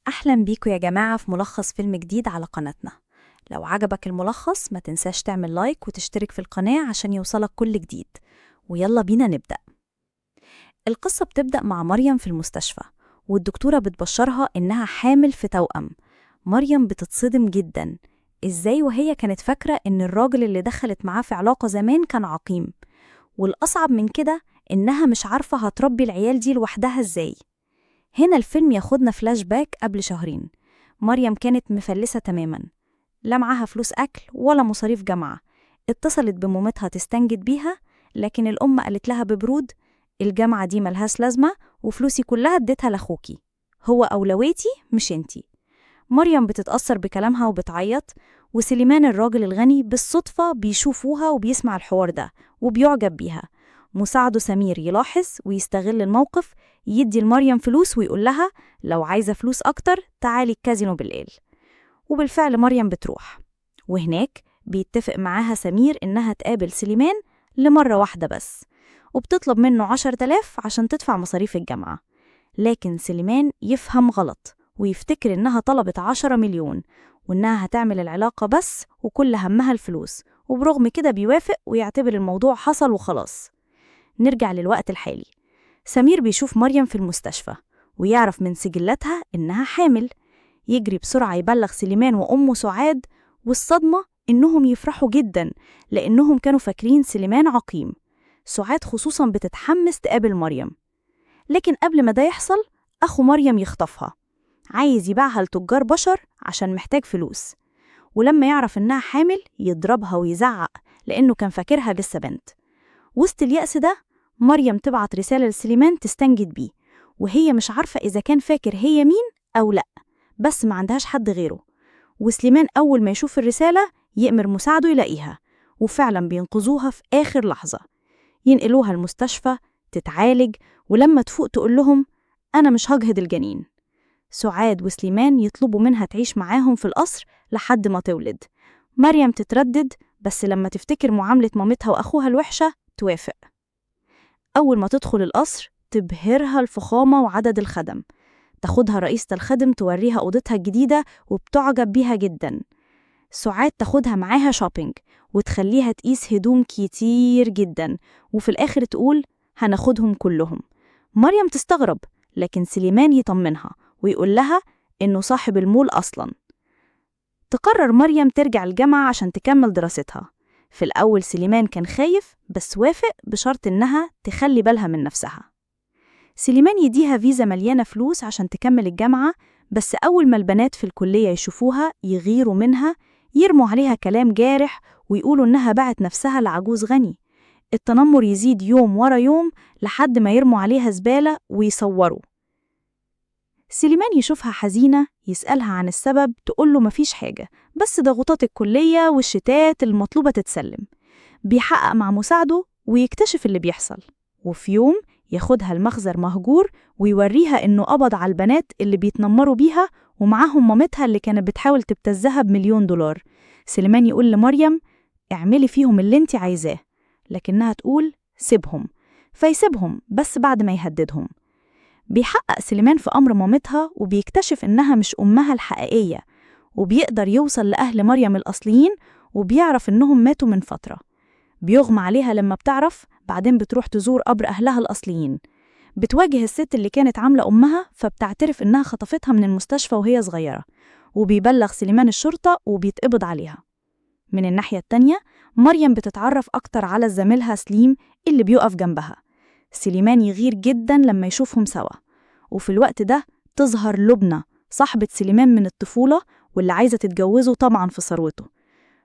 أهلا بيكم يا جماعة في ملخص فيلم جديد على قناتنا. لو عجبك الملخص ما تنساش تعمل لايك وتشترك في القناة عشان يوصلك كل جديد. ويلا بينا نبدأ. القصة بتبدأ مع مريم في المستشفى، والدكتورة بتبشرها إنها حامل في توأم. مريم بتتصدم جدا، إزاي وهي كانت فاكرة إن الراجل اللي دخلت معاه في علاقة زمان كان عقيم. والأصعب من كده إنها مش عارفة هتربي العيال دي لوحدها إزاي. هنا الفيلم ياخدنا فلاش باك قبل شهرين. مريم كانت مفلسة تماما، لا معاها فلوس أكل ولا مصاريف جامعة. اتصلت بمامتها تستنجد بيها، لكن الأم قالت لها ببرود: الجامعة دي ملهاش لازمة، وفلوسي كلها اديتها لأخوكي، هو أولويتي مش انتي. مريم بتتأثر بكلامها وبتعيط، وسليمان الراجل الغني بالصدفة بيشوفوها وبيسمع الحوار ده وبيعجب بيها. مساعده سمير يلاحظ ويستغل الموقف، يدي لمريم فلوس ويقول لها لو عايزة فلوس أكتر تعالي الكازينو بالليل. وبالفعل مريم بتروح، وهناك بيتفق معاها سمير إنها تقابل سليمان لمرة واحدة بس، وبتطلب منه 10,000 عشان تدفع مصاريف الجامعة. لكن سليمان يفهم غلط ويفتكر إنها طلبت 10 مليون، وإنها هتعمل العلاقة بس وكل همها الفلوس، وبرغم كده بيوافق ويعتبر الموضوع حصل وخلاص. نرجع للوقت الحالي. سمير بيشوف مريم في المستشفى ويعرف من سجلاتها إنها حامل. يجري بسرعة يبلغ سليمان وأمه سعاد، والصدمة إنهم يفرحوا جدا لأنهم كانوا فاكرين سليمان عقيم. سعاد خصوصا بتتحمس تقابل مريم، لكن قبل ما ده يحصل أخو مريم يخطفها، عايز يبيعها لتجار بشر عشان محتاج فلوس. ولما يعرف إنها حامل يضربها ويزعق لأنه كان فاكرها لسه بنت. وسط اليأس ده مريم تبعت رسالة لسليمان تستنجد بيه، وهي مش عارفة إذا كان فاكر هي مين أو لأ، بس ما عندهاش حد غيره. وسليمان أول ما يشوف الرسالة يأمر مساعده يلاقيها، وفعلا بينقذوها في آخر لحظة. ينقلوها المستشفى تتعالج، ولما تفوق تقول لهم أنا مش هجهض الجنين. سعاد وسليمان يطلبوا منها تعيش معاهم في القصر لحد ما تولد. مريم تتردد، بس لما تفتكر معاملة مامتها وأخوها الوحشة توافق. أول ما تدخل القصر تبهرها الفخامة وعدد الخدم. تاخدها رئيسة الخدم توريها أوضتها الجديدة وبتعجب بيها جدا. سعاد تاخدها معاها شوبينج وتخليها تقيس هدوم كتير جدا، وفي الآخر تقول هناخدهم كلهم. مريم تستغرب، لكن سليمان يطمنها ويقول لها إنه صاحب المول أصلا. تقرر مريم ترجع الجامعة عشان تكمل دراستها. في الأول سليمان كان خايف، بس وافق بشرط إنها تخلي بالها من نفسها. سليمان يديها فيزا مليانة فلوس عشان تكمل الجامعة، بس أول ما البنات في الكلية يشوفوها يغيروا منها، يرموا عليها كلام جارح ويقولوا إنها باعت نفسها لعجوز غني. التنمر يزيد يوم ورا يوم لحد ما يرموا عليها زبالة ويصوروا. سليمان يشوفها حزينة يسألها عن السبب، تقوله مفيش حاجة، بس ضغوطات الكلية والشتات المطلوبة تتسلم. بيحقق مع مساعده ويكتشف اللي بيحصل، وفي يوم ياخدها المخزر مهجور ويوريها إنه قبض على البنات اللي بيتنمروا بيها، ومعاهم مامتها اللي كانت بتحاول تبتزها ب1,000,000 دولار. سليمان يقول لمريم اعملي فيهم اللي انت عايزاه، لكنها تقول سيبهم، فيسيبهم بس بعد ما يهددهم. بيحقق سليمان في أمر مامتها وبيكتشف إنها مش أمها الحقيقية، وبيقدر يوصل لأهل مريم الأصليين وبيعرف إنهم ماتوا من فترة. بيغمى عليها لما بتعرف، بعدين بتروح تزور قبر أهلها الأصليين. بتواجه الست اللي كانت عاملة أمها، فبتعترف إنها خطفتها من المستشفى وهي صغيرة، وبيبلغ سليمان الشرطة وبيتقبض عليها. من الناحية التانية مريم بتتعرف أكتر على زميلها سليم اللي بيقف جنبها. سليمان يغير جدا لما يشوفهم سوا، وفي الوقت ده تظهر لبنى صاحبة سليمان من الطفولة واللي عايزة تتجوزه طبعا في ثروته.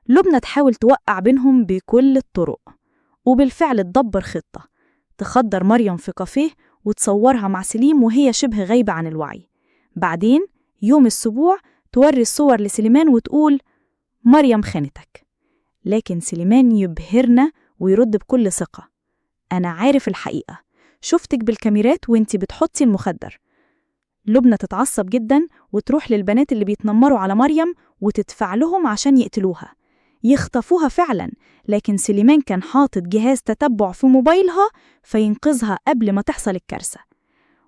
لبنى تحاول توقع بينهم بكل الطرق، وبالفعل تدبر خطة تخدر مريم في كافيه وتصورها مع سليم وهي شبه غايبة عن الوعي. بعدين يوم السبوع توري الصور لسليمان وتقول مريم خانتك. لكن سليمان يبهرنا ويرد بكل ثقة، أنا عارف الحقيقة، شفتك بالكاميرات وانتي بتحطي المخدر. لبنى تتعصب جدا وتروح للبنات اللي بيتنمروا على مريم وتدفع لهم عشان يقتلوها. يخطفوها فعلا، لكن سليمان كان حاطط جهاز تتبع في موبايلها فينقذها قبل ما تحصل الكارثة.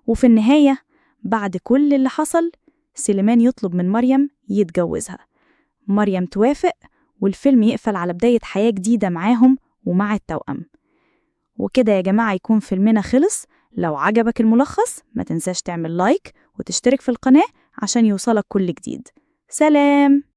وفي النهاية بعد كل اللي حصل سليمان يطلب من مريم يتجوزها. مريم توافق والفيلم يقفل على بداية حياة جديدة معاهم ومع التوأم. وكده يا جماعة يكون فيلمنا خلص. لو عجبك الملخص ما تنساش تعمل لايك وتشترك في القناة عشان يوصلك كل جديد. سلام.